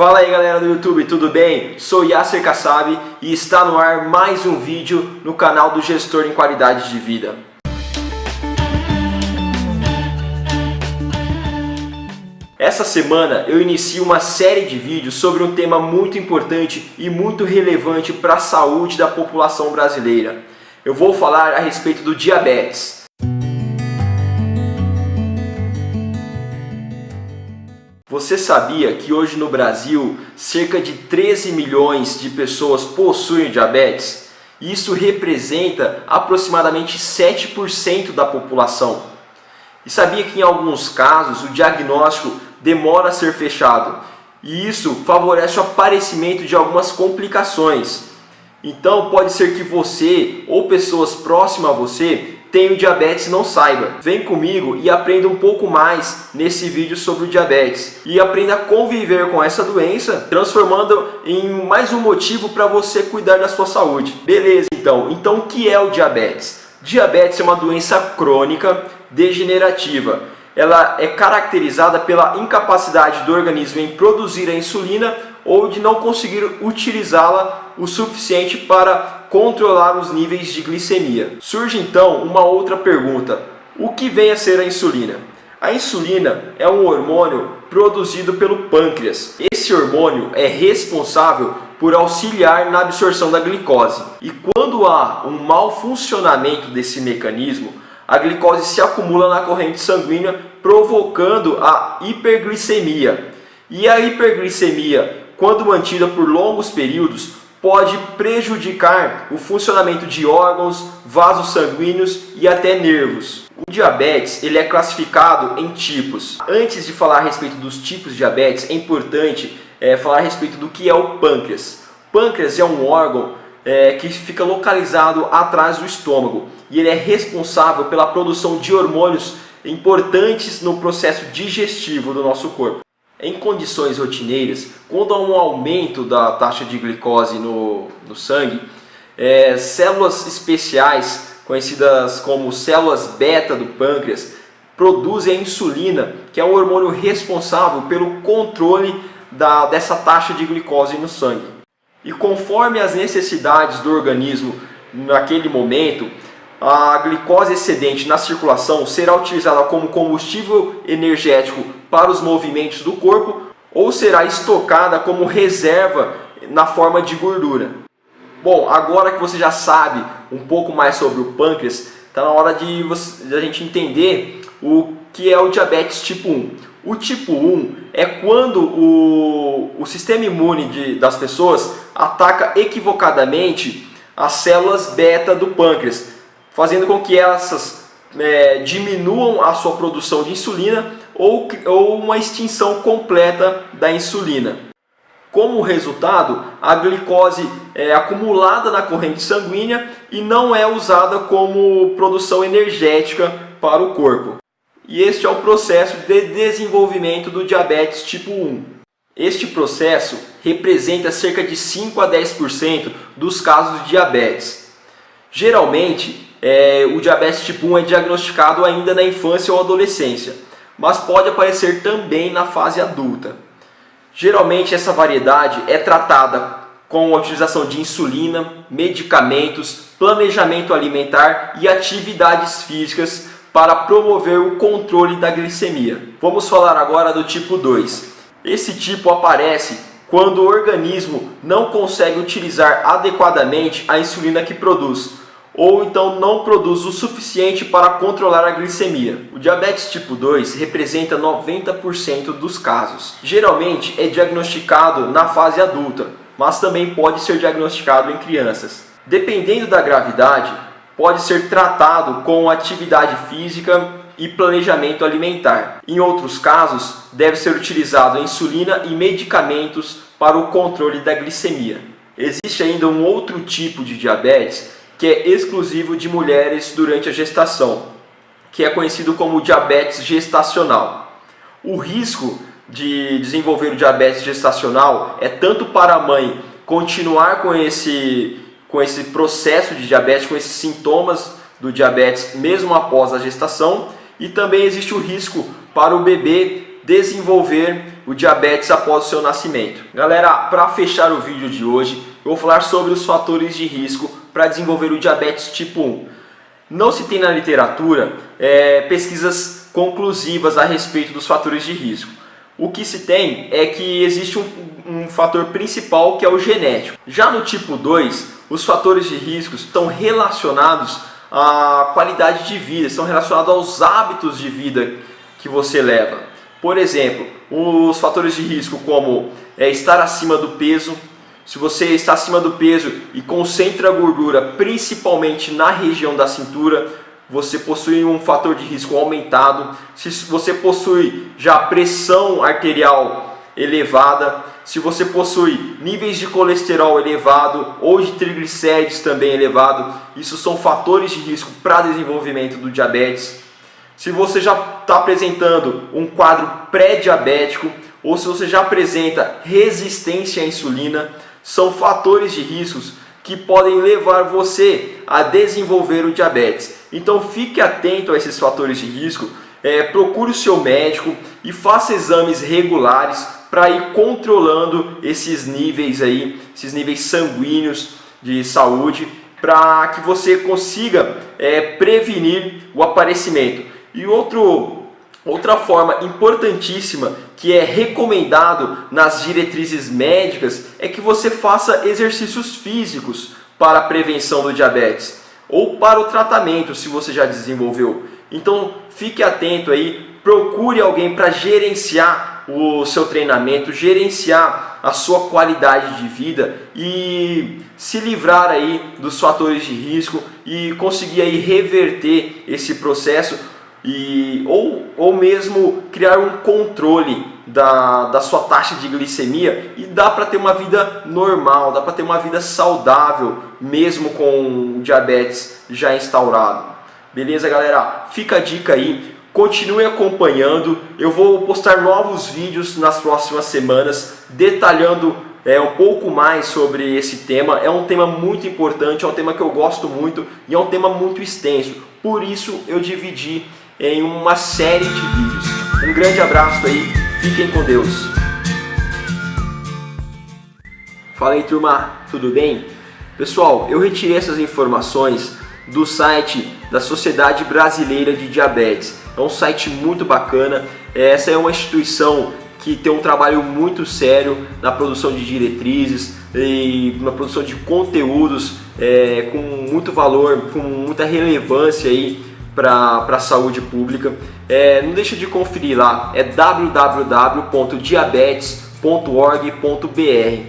Fala aí galera do YouTube, tudo bem? Sou Yasser Kassab e está no ar mais um vídeo no canal do Gestor em Qualidade de Vida. Essa semana eu inicio uma série de vídeos sobre um tema muito importante e muito relevante para a saúde da população brasileira. Eu vou falar a respeito do diabetes. Você sabia que hoje no Brasil cerca de 13 milhões de pessoas possuem diabetes? Isso representa aproximadamente 7% da população. E sabia que em alguns casos o diagnóstico demora a ser fechado e isso favorece o aparecimento de algumas complicações. Então pode ser que você ou pessoas próximas a você tenham diabetes e não saiba. Vem comigo e aprenda um pouco mais nesse vídeo sobre o diabetes e aprenda a conviver com essa doença, transformando em mais um motivo para você cuidar da sua saúde. Beleza, então o que é o diabetes? Diabetes é uma doença crônica degenerativa. Ela é caracterizada pela incapacidade do organismo em produzir a insulina ou de não conseguir utilizá-la o suficiente para controlar os níveis de glicemia. Surge então uma outra pergunta: o que vem a ser a insulina? A insulina é um hormônio produzido pelo pâncreas. Esse hormônio é responsável por auxiliar na absorção da glicose. E quando há um mau funcionamento desse mecanismo, a glicose se acumula na corrente sanguínea, provocando a hiperglicemia. E a hiperglicemia, quando mantida por longos períodos, pode prejudicar o funcionamento de órgãos, vasos sanguíneos e até nervos. O diabetes ele é classificado em tipos. Antes de falar a respeito dos tipos de diabetes, é importante falar a respeito do que é o pâncreas. O pâncreas é um órgão que fica localizado atrás do estômago e ele é responsável pela produção de hormônios importantes no processo digestivo do nosso corpo. Em condições rotineiras, quando há um aumento da taxa de glicose no sangue, células especiais, conhecidas como células beta do pâncreas, produzem a insulina, que é um hormônio responsável pelo controle dessa taxa de glicose no sangue. E conforme as necessidades do organismo naquele momento, a glicose excedente na circulação será utilizada como combustível energético para os movimentos do corpo ou será estocada como reserva na forma de gordura. Bom, agora que você já sabe um pouco mais sobre o pâncreas, está na hora de a gente entender o que é o diabetes tipo 1. O tipo 1 é quando o sistema imune das pessoas ataca equivocadamente as células beta do pâncreas, fazendo com que essas diminuam a sua produção de insulina ou uma extinção completa da insulina. Como resultado, a glicose é acumulada na corrente sanguínea e não é usada como produção energética para o corpo. E este é o processo de desenvolvimento do diabetes tipo 1. Este processo representa cerca de 5 a 10% dos casos de diabetes. Geralmente, o diabetes tipo 1 é diagnosticado ainda na infância ou adolescência, mas pode aparecer também na fase adulta. Geralmente essa variedade é tratada com a utilização de insulina, medicamentos, planejamento alimentar e atividades físicas para promover o controle da glicemia. Vamos falar agora do tipo 2. Esse tipo aparece quando o organismo não consegue utilizar adequadamente a insulina que produz, ou então não produz o suficiente para controlar a glicemia. O diabetes tipo 2 representa 90% dos casos. Geralmente é diagnosticado na fase adulta, mas também pode ser diagnosticado em crianças. Dependendo da gravidade, pode ser tratado com atividade física e planejamento alimentar. Em outros casos, deve ser utilizado a insulina e medicamentos para o controle da glicemia. Existe ainda um outro tipo de diabetes que é exclusivo de mulheres durante a gestação, que é conhecido como diabetes gestacional. O risco de desenvolver o diabetes gestacional é tanto para a mãe continuar com esse processo de diabetes, com esses sintomas do diabetes mesmo após a gestação, e também existe o risco para o bebê desenvolver o diabetes após o seu nascimento. Galera, para fechar o vídeo de hoje, eu vou falar sobre os fatores de risco para desenvolver o diabetes tipo 1. Não se tem na literatura pesquisas conclusivas a respeito dos fatores de risco. O que se tem é que existe um fator principal, que é o genético. Já no tipo 2, os fatores de risco estão relacionados à qualidade de vida, estão relacionados aos hábitos de vida que você leva. Por exemplo, os fatores de risco como estar acima do peso. Se você está acima do peso e concentra a gordura principalmente na região da cintura, você possui um fator de risco aumentado. Se você possui já pressão arterial elevada, se você possui níveis de colesterol elevado ou de triglicérides também elevado, isso são fatores de risco para desenvolvimento do diabetes. Se você já está apresentando um quadro pré-diabético ou se você já apresenta resistência à insulina, são fatores de riscos que podem levar você a desenvolver o diabetes. Então fique atento a esses fatores de risco, procure o seu médico e faça exames regulares para ir controlando esses níveis aí, esses níveis sanguíneos de saúde, para que você consiga prevenir o aparecimento. E outra forma importantíssima que é recomendado nas diretrizes médicas é que você faça exercícios físicos para a prevenção do diabetes ou para o tratamento, se você já desenvolveu. Então fique atento aí, procure alguém para gerenciar o seu treinamento, gerenciar a sua qualidade de vida e se livrar aí dos fatores de risco e conseguir aí reverter esse processo ou mesmo criar um controle da sua taxa de glicemia, e dá para ter uma vida normal, dá para ter uma vida saudável mesmo com o diabetes já instaurado. Beleza, galera? Fica a dica aí, continue acompanhando, eu vou postar novos vídeos nas próximas semanas detalhando um pouco mais sobre esse tema. É um tema muito importante, é um tema que eu gosto muito e é um tema muito extenso, por isso eu dividi em uma série de vídeos. Um grande abraço aí, fiquem com Deus. Fala aí, turma, tudo bem? Pessoal, eu retirei essas informações do site da Sociedade Brasileira de Diabetes. É um site muito bacana, essa é uma instituição que tem um trabalho muito sério na produção de diretrizes e na produção de conteúdos com muito valor, com muita relevância aí para a saúde pública. Não deixa de conferir lá, é www.diabetes.org.br.